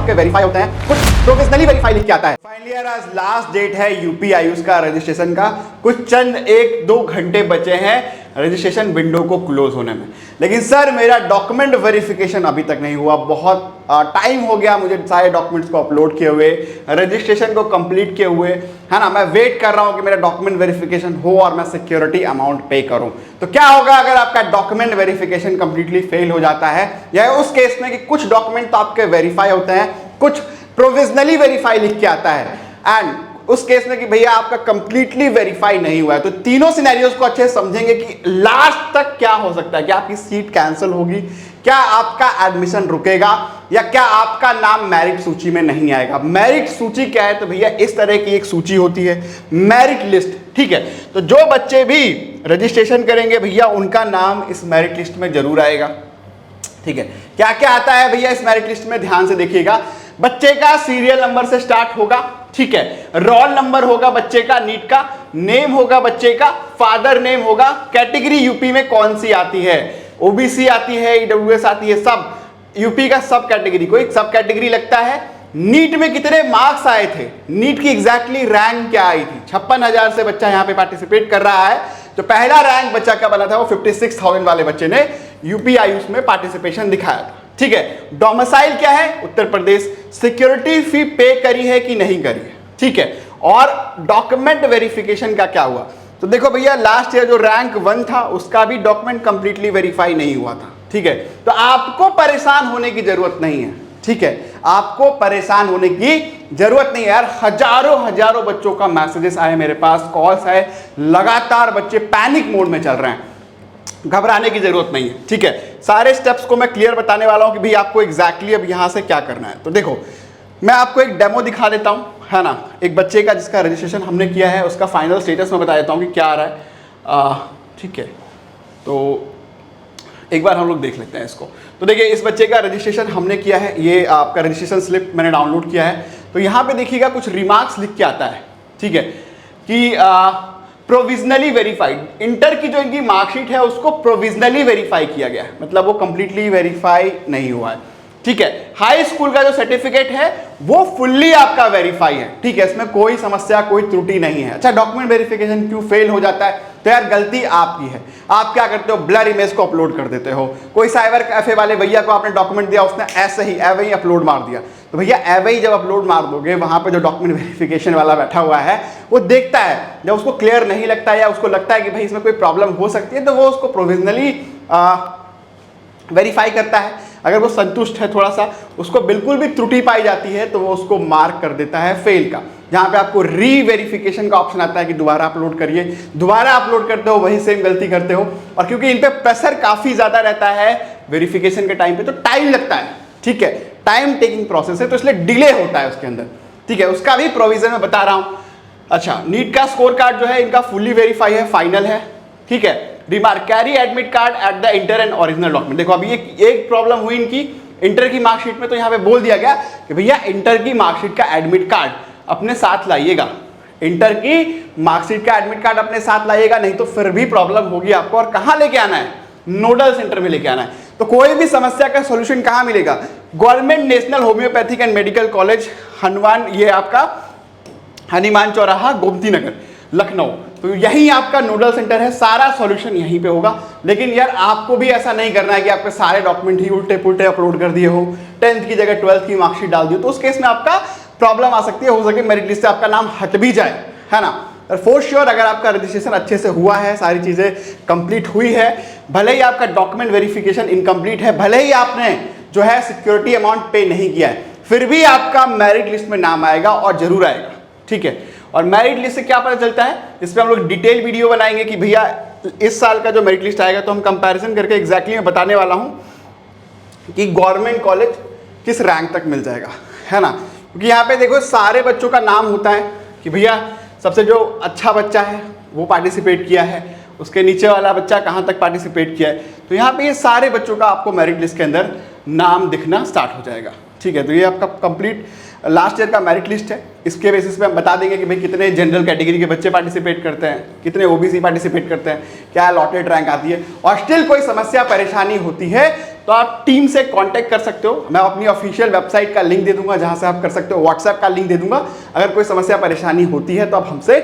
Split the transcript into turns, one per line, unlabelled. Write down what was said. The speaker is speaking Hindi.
आपके वेरीफाई होते हैं, कुछ प्रोविजनली वेरीफाई लिख के आता है। फाइनली यार आज लास्ट डेट है यूपी आयुष का रजिस्ट्रेशन का, कुछ चंद 1-2 घंटे बचे हैं रजिस्ट्रेशन विंडो को क्लोज होने में। लेकिन सर मेरा डॉक्यूमेंट वेरिफिकेशन अभी तक नहीं हुआ, बहुत टाइम हो गया मुझे सारे डॉक्यूमेंट्स को अपलोड किए हुए, रजिस्ट्रेशन को कंप्लीट किए हुए, है ना। मैं वेट कर रहा हूं कि मेरा डॉक्यूमेंट वेरिफिकेशन हो और मैं सिक्योरिटी अमाउंट पे करूं। तो क्या होगा अगर आपका डॉक्यूमेंट वेरिफिकेशन कंप्लीटली फेल हो जाता है, या उस केस में कि कुछ डॉक्यूमेंट तो आपके वेरीफाई होते हैं, कुछ प्रोविजनली वेरीफाई लिख के आता है, एंड उस केस में कि भैया आपका कंप्लीटली वेरीफाई नहीं हुआ है। तो तीनों सिनेरियोज को अच्छे से समझेंगे कि लास्ट तक क्या हो सकता है, क्या आपकी सीट कैंसिल होगी, क्या आपका एडमिशन रुकेगा, या क्या आपका नाम मेरिट सूची में नहीं आएगा। मेरिट सूची क्या है, तो भैया इस तरह की एक सूची होती है, मेरिट लिस्ट, ठीक है। तो जो बच्चे भी रजिस्ट्रेशन करेंगे भैया उनका नाम इस मेरिट लिस्ट में जरूर आएगा, ठीक है। क्या क्या आता है भैया इस मेरिट लिस्ट में, ध्यान से देखिएगा। बच्चे का सीरियल नंबर से स्टार्ट होगा, ठीक है। रोल नंबर होगा बच्चे का, नीट का नेम होगा बच्चे का, फादर नेम होगा, कैटेगरी यूपी में कौन सी आती है, ओबीसी आती है, ईडब्ल्यूएस आती है, सब यूपी का सब कैटेगरी, कोई सब कैटेगरी लगता है। नीट में कितने मार्क्स आए थे, नीट की एग्जैक्टली रैंक क्या आई थी, 56,000 से बच्चा यहाँ पे पार्टिसिपेट कर रहा है। तो पहला रैंक बच्चा का बना था वो 56,000 वाले बच्चे ने यूपी आयुष में पार्टिसिपेशन दिखाया था, ठीक है। डोमिसाइल क्या है, उत्तर प्रदेश। सिक्योरिटी फी पे करी है कि नहीं करी है, ठीक है। और डॉक्यूमेंट वेरिफिकेशन का क्या हुआ, तो देखो भैया लास्ट ईयर जो रैंक 1 था उसका भी डॉक्यूमेंट कंप्लीटली वेरीफाई नहीं हुआ था, ठीक है। तो आपको परेशान होने की जरूरत नहीं है, ठीक है। आपको परेशान होने की जरूरत नहीं है यार। हजारों बच्चों का मैसेजेस आए मेरे पास, कॉल्स आए, लगातार बच्चे पैनिक मोड में चल रहे हैं, घबराने की जरूरत नहीं है, ठीक है। सारे स्टेप्स को मैं क्लियर बताने वाला हूं कि भाई आपको एग्जैक्टली अब यहां से क्या करना है। तो देखो मैं आपको एक डेमो दिखा देता हूं, है ना, एक बच्चे का जिसका रजिस्ट्रेशन हमने किया है, उसका फाइनल स्टेटस मैं बता देता हूं कि क्या आ रहा है, ठीक है। तो एक बार हम लोग देख लेते हैं इसको। तो देखिए इस बच्चे का रजिस्ट्रेशन हमने किया है, ये आपका रजिस्ट्रेशन स्लिप मैंने डाउनलोड किया है। तो यहाँ पे देखिएगा कुछ रिमार्क्स लिख के आता है, ठीक है, कि प्रोविजनली वेरीफाइड। इंटर की जो इनकी मार्कशीट है उसको प्रोविजनली वेरीफाई किया गया है, मतलब वो कंप्लीटली वेरीफाई नहीं हुआ है, ठीक है। हाई स्कूल का जो सर्टिफिकेट है वो फुल्ली आपका वेरीफाई है, ठीक है, इसमें कोई समस्या कोई त्रुटि नहीं है। अच्छा डॉक्यूमेंट वेरिफिकेशन क्यों फेल हो जाता है, तो यार गलती आपकी है। आप क्या करते हो, ब्लर इमेज को अपलोड कर देते हो। कोई साइबर कैफे वाले भैया को आपने डॉक्यूमेंट दिया, उसने ऐसे ही अपलोड मार दिया। तो भैया एवे ही जब अपलोड मार दोगे, वहां पे जो डॉक्यूमेंट वेरिफिकेशन वाला बैठा हुआ है वो देखता है, जब उसको क्लियर नहीं लगता है या उसको लगता है कि भाई इसमें कोई प्रॉब्लम हो सकती है, तो वो उसको प्रोविजनली वेरीफाई करता है। अगर वो संतुष्ट है थोड़ा सा, उसको बिल्कुल भी त्रुटि पाई जाती है तो वो उसको मार्क कर देता है फेल का। जहां पे आपको री वेरिफिकेशन का ऑप्शन आता है कि दोबारा अपलोड करिए, दोबारा अपलोड करते हो वही सेम गलती करते हो। और क्योंकि इन पे प्रेशर काफी ज्यादा रहता है वेरिफिकेशन के टाइम पे, तो टाइम लगता है, ठीक है, टाइम टेकिंग प्रोसेस है, तो इसलिए डिले होता है उसके अंदर, ठीक है। उसका भी प्रोविजन मैं बता रहा हूं। अच्छा नीट का स्कोर कार्ड जो है इनका फुल्ली वेरीफाई है, फाइनल है, ठीक है। Remark, carry admit card at the inter and original document. देखो अभी एक प्रॉब्लम हुई इनकी इंटर की मार्कशीट में, तो यहाँ पे बोल दिया गया कि भैया इंटर की मार्कशीट का एडमिट कार्ड अपने साथ लाइएगा, इंटर की मार्कशीट का एडमिट कार्ड अपने साथ लाइएगा, नहीं तो फिर भी प्रॉब्लम होगी आपको। और कहाँ लेके आना है, नोडल सेंटर में लेके आना है। तो कोई भी समस्या का सॉल्यूशन कहाँ मिलेगा, government national homeopathic and medical college Hanuman, ये आपका हनुमान चौराहा गोमती नगर लखनऊ, तो यही आपका नोडल सेंटर है, सारा सॉल्यूशन यहीं पे होगा। लेकिन यार आपको भी ऐसा नहीं करना है कि आपके सारे डॉक्यूमेंट ही उल्टे पुल्टे अपलोड कर दिए हो, 10th की जगह 12th की मार्कशीट डाल दी, तो उस केस में आपका प्रॉब्लम आ सकती है, हो सके मेरिट लिस्ट से आपका नाम हट भी जाए, है ना। और फॉर श्योर अगर आपका रजिस्ट्रेशन अच्छे से हुआ है, सारी चीजें कंप्लीट हुई है, भले ही आपका डॉक्यूमेंट वेरिफिकेशन इनकम्प्लीट है, भले ही आपने जो है सिक्योरिटी अमाउंट पे नहीं किया है, फिर भी आपका मेरिट लिस्ट में नाम आएगा और जरूर आएगा, ठीक है। और मेरिट लिस्ट से क्या पता चलता है, इस पर हम लोग डिटेल वीडियो बनाएंगे कि भैया इस साल का जो मेरिट लिस्ट आएगा, तो हम कंपैरिजन करके एग्जैक्टली मैं बताने वाला हूं कि गवर्नमेंट कॉलेज किस रैंक तक मिल जाएगा, है ना। क्योंकि यहाँ पे देखो सारे बच्चों का नाम होता है कि भैया सबसे जो अच्छा बच्चा है वो पार्टिसिपेट किया है, उसके नीचे वाला बच्चा कहाँ तक पार्टिसिपेट किया है। तो यहाँ पे ये सारे बच्चों का आपको मेरिट लिस्ट के अंदर नाम दिखना स्टार्ट हो जाएगा। ठीक है, तो ये आपका कंप्लीट लास्ट ईयर का मेरिट लिस्ट है। इसके बेसिस पे हम बता देंगे कि भाई कितने जनरल कैटेगरी के बच्चे पार्टिसिपेट करते हैं, कितने ओबीसी पार्टिसिपेट करते हैं, क्या अलॉटेड रैंक आती है। और स्टिल कोई समस्या परेशानी होती है तो आप टीम से कांटेक्ट कर सकते हो। मैं अपनी ऑफिशियल वेबसाइट का लिंक दे दूंगा जहां से आप कर सकते हो, व्हाट्सएप का लिंक दे दूंगा। अगर कोई समस्या परेशानी होती है तो आप हमसे